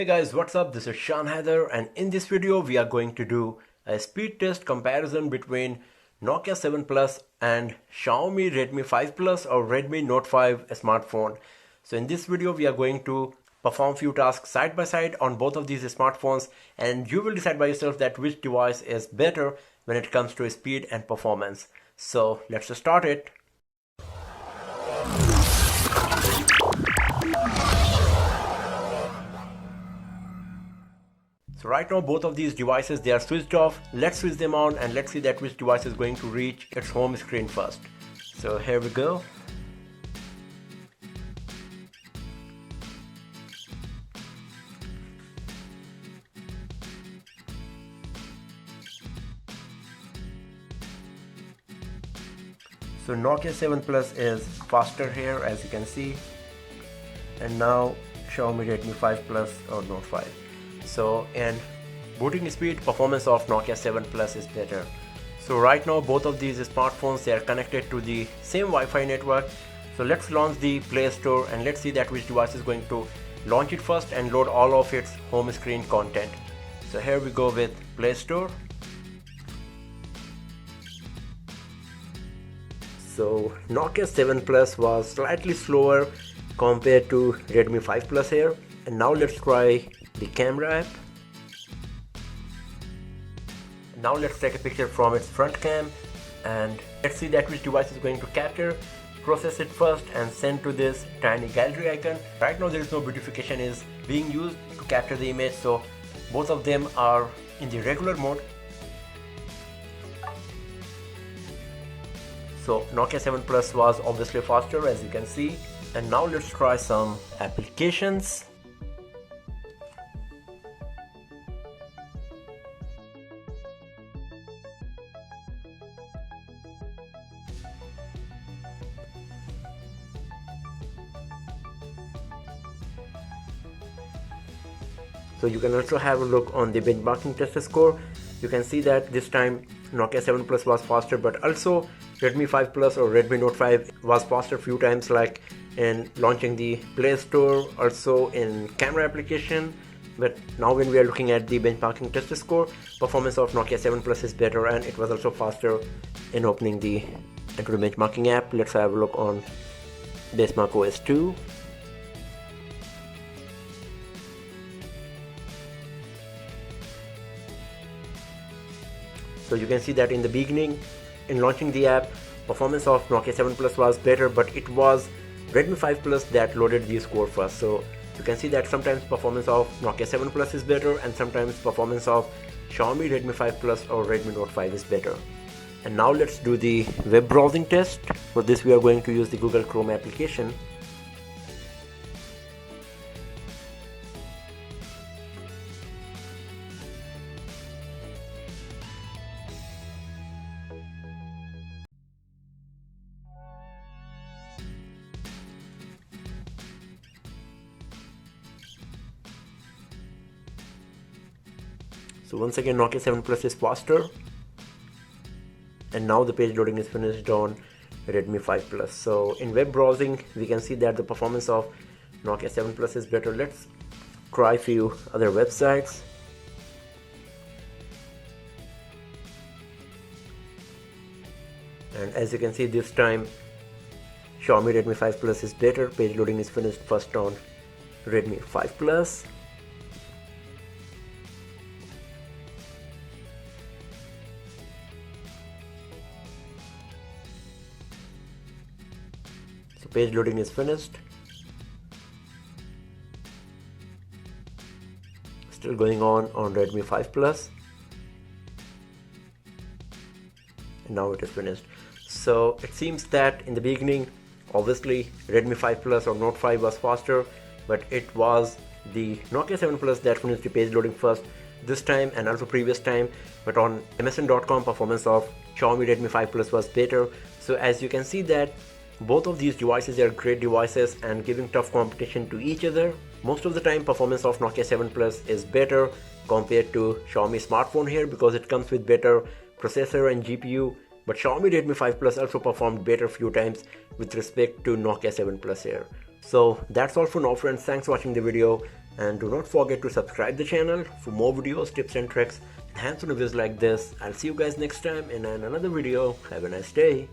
Hey guys, what's up? This is Shan Heather, and in this video we are going to do a speed test comparison between Nokia 7 Plus and Xiaomi Redmi 5 Plus or Redmi Note 5 smartphone. So in this video we are going to perform few tasks side by side on both of these smartphones, and you will decide by yourself that which device is better when it comes to speed and performance. So let's start it. So right now both of these devices, they are switched off. Let's switch them on and let's see that which device is going to reach its home screen first. So here we go. So Nokia 7 Plus is faster here, as you can see, and now Xiaomi Redmi 5 Plus or Note 5. So in booting speed, performance of Nokia 7 Plus is better. So right now both of these smartphones, they are connected to the same Wi-Fi network. So let's launch the Play Store and let's see that which device is going to launch it first and load all of its home screen content. So here we go with Play Store. So Nokia 7 Plus was slightly slower compared to Redmi 5 Plus here. And now let's try the camera app. Now let's take a picture from its front cam and let's see that which device is going to capture, process it first and send to this tiny gallery icon. Right now there is no beautification is being used to capture the image, so both of them are in the regular mode. So Nokia 7 Plus was obviously faster, as you can see. And now let's try some applications. So you can also have a look on the benchmarking test score. You can see that this time Nokia 7 Plus was faster, but also Redmi 5 Plus or Redmi Note 5 was faster few times, like in launching the Play Store, also in camera application. But now when we are looking at the benchmarking test score, performance of Nokia 7 Plus is better, and it was also faster in opening the Android benchmarking app. Let's have a look on Benchmark OS 2. So you can see that in the beginning, in launching the app, performance of Nokia 7 Plus was better, but it was Redmi 5 Plus that loaded the score first. So you can see that sometimes performance of Nokia 7 Plus is better and sometimes performance of Xiaomi Redmi 5 Plus or Redmi Note 5 is better. And now let's do the web browsing test. For this we are going to use the Google Chrome application. So once again Nokia 7 Plus is faster, and now the page loading is finished on Redmi 5 Plus. So in web browsing we can see that the performance of Nokia 7 Plus is better. Let's try few other websites. And as you can see, this time Xiaomi Redmi 5 Plus is better. Page loading is finished first on Redmi 5 Plus. So page loading is finished. Still going on Redmi 5 Plus. And now it is finished. So it seems that in the beginning, obviously Redmi 5 Plus or Note 5 was faster, but it was the Nokia 7 Plus that finished the page loading first this time and also previous time. But on MSN.com, performance of Xiaomi Redmi 5 Plus was better. So as you can see that both of these devices are great devices and giving tough competition to each other. Most of the time performance of Nokia 7 Plus is better compared to Xiaomi smartphone here because it comes with better processor and GPU. But Xiaomi Redmi 5 Plus also performed better few times with respect to Nokia 7 Plus here. So that's all for now friends, thanks for watching the video. And do not forget to subscribe the channel for more videos, tips and tricks, and hands-on reviews like this. I'll see you guys next time in another video. Have a nice day.